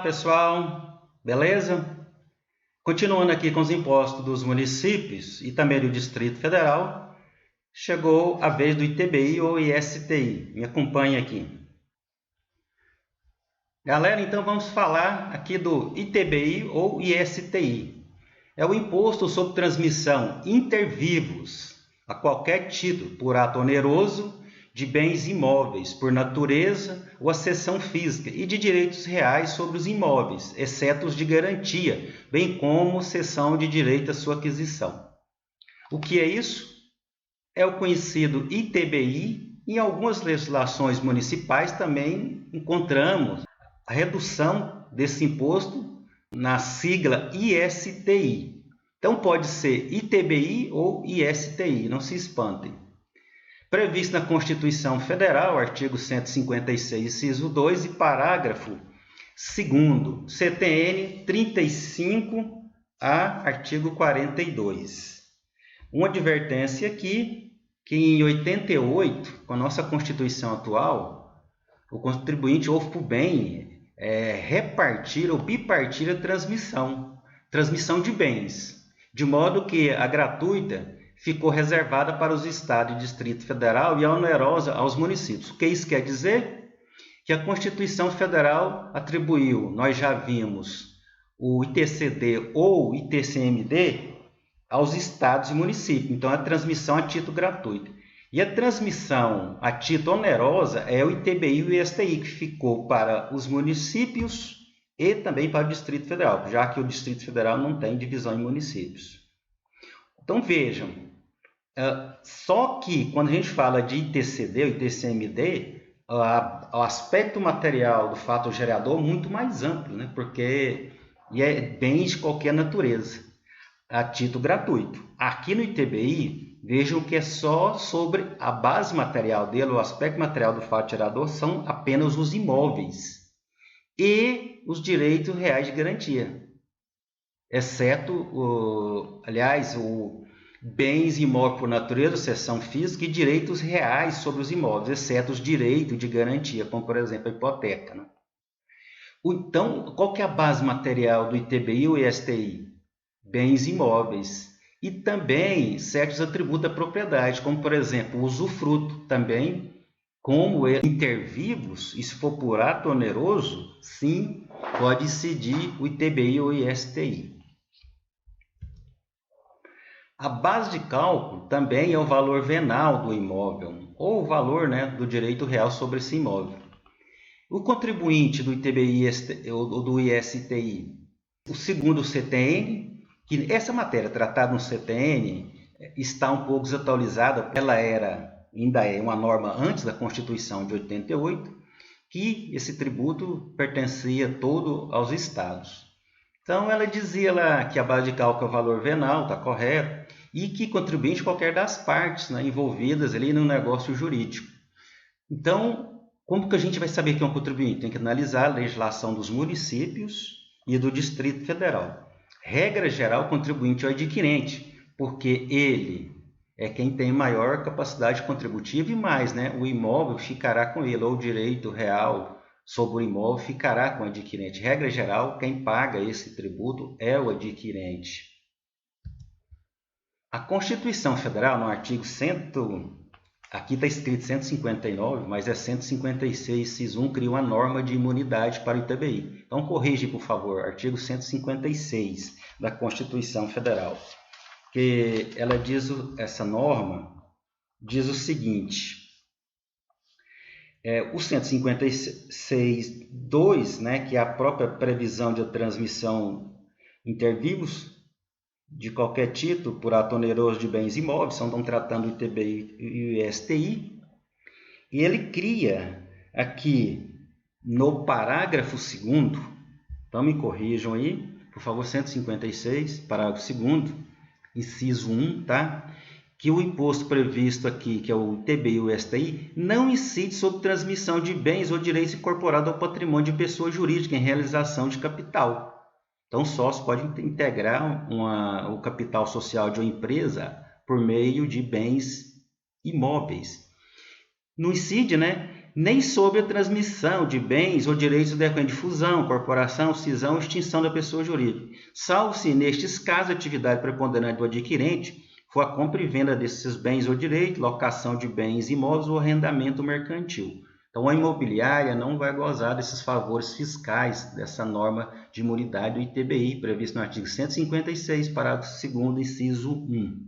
pessoal, beleza? Continuando aqui com os impostos dos municípios e também do Distrito Federal, chegou a vez do ITBI ou ISTI. Me acompanhe aqui. Galera, então vamos falar aqui do ITBI ou ISTI. É o Imposto sobre Transmissão Intervivos, a qualquer título, por ato oneroso, de bens imóveis, por natureza ou acessão física, e de direitos reais sobre os imóveis, exceto os de garantia, bem como cessão de direito à sua aquisição. O que é isso? É o conhecido ITBI. Em algumas legislações municipais também encontramos a redução desse imposto na sigla ISTI. Então pode ser ITBI ou ISTI, não se espantem. Previsto na Constituição Federal, artigo 156, inciso 2 e parágrafo 2º, CTN 35 a artigo 42. Uma advertência aqui, que em 88, com a nossa Constituição atual, o contribuinte houve por bem repartir ou bipartir a transmissão de bens, de modo que a gratuita ficou reservada para os estados e Distrito Federal e a onerosa aos municípios. O que isso quer dizer? Que a Constituição Federal atribuiu, nós já vimos, o ITCD ou ITCMD aos estados e municípios. Então, a transmissão a título gratuito. E a transmissão a título onerosa é o ITBI e o ISTI, que ficou para os municípios e também para o Distrito Federal, já que o Distrito Federal não tem divisão em municípios. Então vejam, só que quando a gente fala de ITCD ou ITCMD, o aspecto material do fato gerador é muito mais amplo, né? Porque é bens de qualquer natureza, a título gratuito. Aqui no ITBI, vejam que é só sobre a base material dele, o aspecto material do fato gerador são apenas os imóveis e os direitos reais de garantia. Exceto, bens imóveis por natureza, seção física, e direitos reais sobre os imóveis, exceto os direitos de garantia, como, por exemplo, a hipoteca. Né? Então, qual que é a base material do ITBI ou ISTI? Bens imóveis. E também certos atributos da propriedade, como, por exemplo, o usufruto. Também, como intervivos, e se for por ato oneroso, sim, pode incidir o ITBI ou ISTI. A base de cálculo também é o valor venal do imóvel, ou o valor, do direito real sobre esse imóvel. O contribuinte do ITBI ou do ISTI, o segundo CTN, que essa matéria tratada no CTN está um pouco desatualizada, ela ainda é uma norma antes da Constituição de 88, que esse tributo pertencia todo aos estados. Então, ela dizia lá que a base de cálculo é o valor venal, está correto, e que contribuinte qualquer das partes envolvidas ali no negócio jurídico. Então, como que a gente vai saber que é um contribuinte? Tem que analisar a legislação dos municípios e do Distrito Federal. Regra geral, o contribuinte é o adquirente, porque ele é quem tem maior capacidade contributiva e mais, o imóvel ficará com ele, ou o direito real sobre o imóvel ficará com o adquirente. Regra geral, quem paga esse tributo é o adquirente. A Constituição Federal, no artigo aqui está escrito 159, mas é 156, inciso 1, cria uma norma de imunidade para o ITBI. Então, corrige, por favor, artigo 156 da Constituição Federal. Que ela diz, essa norma diz o seguinte, o 156.2, que é a própria previsão de transmissão intervivos de qualquer título por ato oneroso de bens imóveis, estão tratando o ITBI e o ISTI, e ele cria aqui no parágrafo 2º, então me corrijam aí, por favor, 156, parágrafo 2º, inciso 1, tá? Que o imposto previsto aqui, que é o ITBI e o ISTI, não incide sobre transmissão de bens ou direitos incorporados ao patrimônio de pessoa jurídica em realização de capital. Então, o sócio pode integrar o capital social de uma empresa por meio de bens imóveis. Não incide, nem sobre a transmissão de bens ou direitos decorrentes de fusão, corporação, cisão ou extinção da pessoa jurídica, salvo se, nestes casos, a atividade preponderante do adquirente for a compra e venda desses bens ou direitos, locação de bens imóveis ou arrendamento mercantil. Então, a imobiliária não vai gozar desses favores fiscais, dessa norma de imunidade do ITBI, previsto no artigo 156, parágrafo 2º, inciso 1.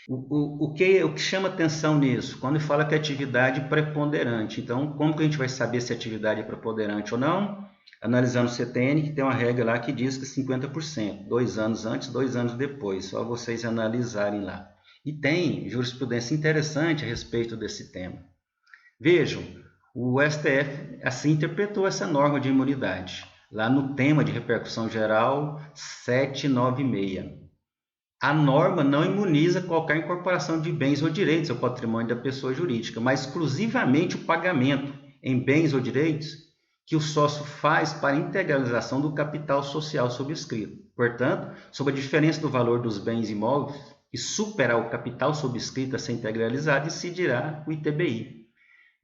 O que chama atenção nisso? Quando fala que é atividade preponderante. Então, como que a gente vai saber se a atividade é preponderante ou não? Analisando o CTN, que tem uma regra lá que diz que 50%, 2 anos antes, 2 anos depois, só vocês analisarem lá. E tem jurisprudência interessante a respeito desse tema. Vejam, o STF assim interpretou essa norma de imunidade, lá no tema de repercussão geral 796. A norma não imuniza qualquer incorporação de bens ou direitos ao patrimônio da pessoa jurídica, mas exclusivamente o pagamento em bens ou direitos que o sócio faz para a integralização do capital social subscrito. Portanto, sobre a diferença do valor dos bens imóveis que superar o capital subscrito a ser integralizado, incidirá o ITBI.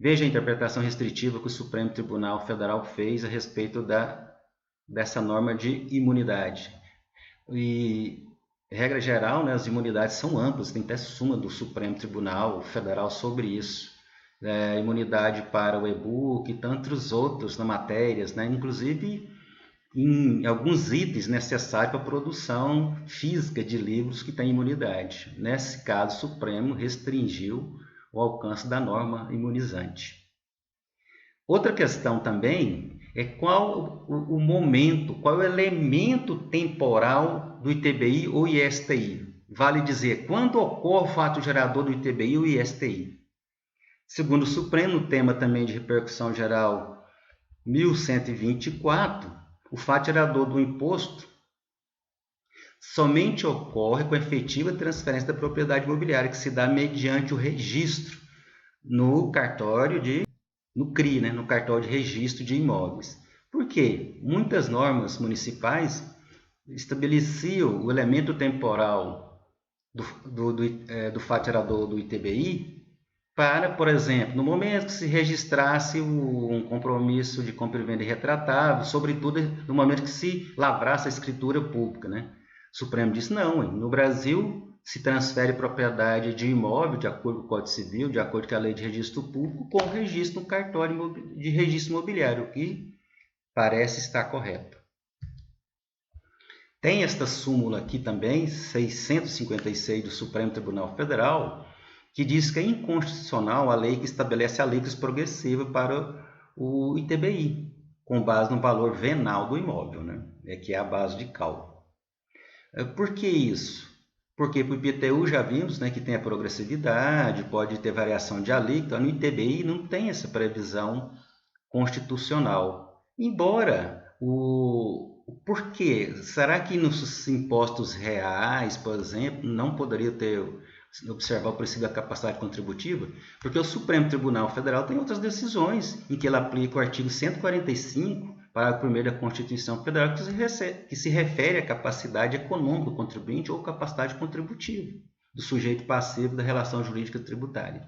Veja a interpretação restritiva que o Supremo Tribunal Federal fez a respeito dessa norma de imunidade. E, regra geral, as imunidades são amplas, tem até súmula do Supremo Tribunal Federal sobre isso. Imunidade para o e-book e tantos outros na matérias, inclusive em alguns itens necessários para a produção física de livros que têm imunidade. Nesse caso, o Supremo restringiu o alcance da norma imunizante. Outra questão também é qual o momento, qual o elemento temporal do ITBI ou ISTI. Vale dizer, quando ocorre o fato gerador do ITBI ou ISTI? Segundo o Supremo, no tema também de repercussão geral 1124, o fato gerador do imposto somente ocorre com a efetiva transferência da propriedade imobiliária, que se dá mediante o registro no cartório no CRI, no cartório de registro de imóveis. Por quê? Muitas normas municipais estabeleciam o elemento temporal do fato gerador do ITBI para, por exemplo, no momento que se registrasse um compromisso de compra e venda irretratável, sobretudo no momento que se lavrasse a escritura pública, O Supremo disse não, no Brasil se transfere propriedade de imóvel de acordo com o Código Civil, de acordo com a Lei de Registro Público, com registro no cartório de registro imobiliário, o que parece estar correto. Tem esta súmula aqui também, 656 do Supremo Tribunal Federal, que diz que é inconstitucional a lei que estabelece a alíquota progressiva para o ITBI, com base no valor venal do imóvel, que é a base de cálculo. Por que isso? Porque para o IPTU já vimos que tem a progressividade, pode ter variação de alíquota, no ITBI não tem essa previsão constitucional. Embora por quê? Será que nos impostos reais, por exemplo, não poderia observar o princípio da capacidade contributiva? Porque o Supremo Tribunal Federal tem outras decisões em que ele aplica o artigo 145, parágrafo 1º da Constituição Federal, que se refere à capacidade econômica do contribuinte ou capacidade contributiva do sujeito passivo da relação jurídica tributária.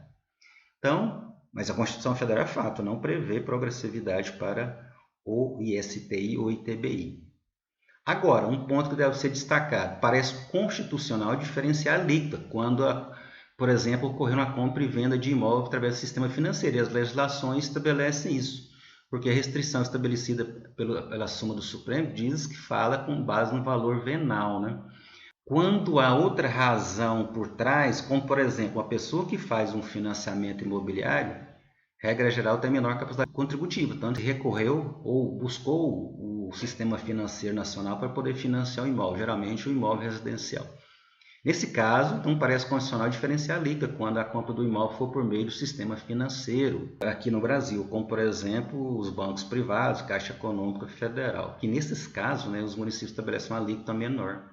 Então, mas a Constituição Federal é fato, não prevê progressividade para o ISTI ou ITBI. Agora, um ponto que deve ser destacado, parece constitucional diferenciar a alíquota quando, por exemplo, ocorreu uma compra e venda de imóvel através do sistema financeiro, e as legislações estabelecem isso. Porque a restrição estabelecida pela súmula do Supremo diz que fala com base no valor venal, Quando há outra razão por trás, como por exemplo, uma pessoa que faz um financiamento imobiliário, regra geral tem menor capacidade contributiva, tanto que recorreu ou buscou o sistema financeiro nacional para poder financiar o imóvel, geralmente o imóvel residencial. Nesse caso, não parece constitucional diferenciar a alíquota quando a compra do imóvel for por meio do sistema financeiro aqui no Brasil, como, por exemplo, os bancos privados, Caixa Econômica Federal, que nesses casos, os municípios estabelecem uma alíquota menor.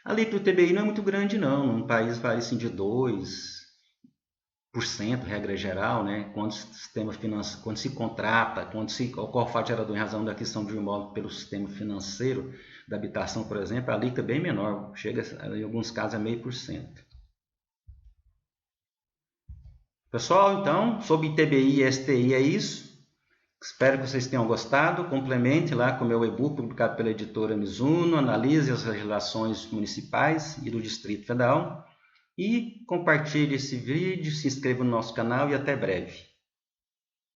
A alíquota do ITBI não é muito grande, não. No país varia assim, de 2%, regra geral, quando se contrata, quando se ocorre fato gerador em razão da aquisição de um imóvel pelo sistema financeiro da habitação, por exemplo, a alíquota é bem menor, chega em alguns casos a 0,5%. Pessoal, então, sobre ITBI e STI é isso. Espero que vocês tenham gostado. Complemente lá com o meu e-book publicado pela editora Mizuno. Analise as legislações municipais e do Distrito Federal. E compartilhe esse vídeo, se inscreva no nosso canal e até breve.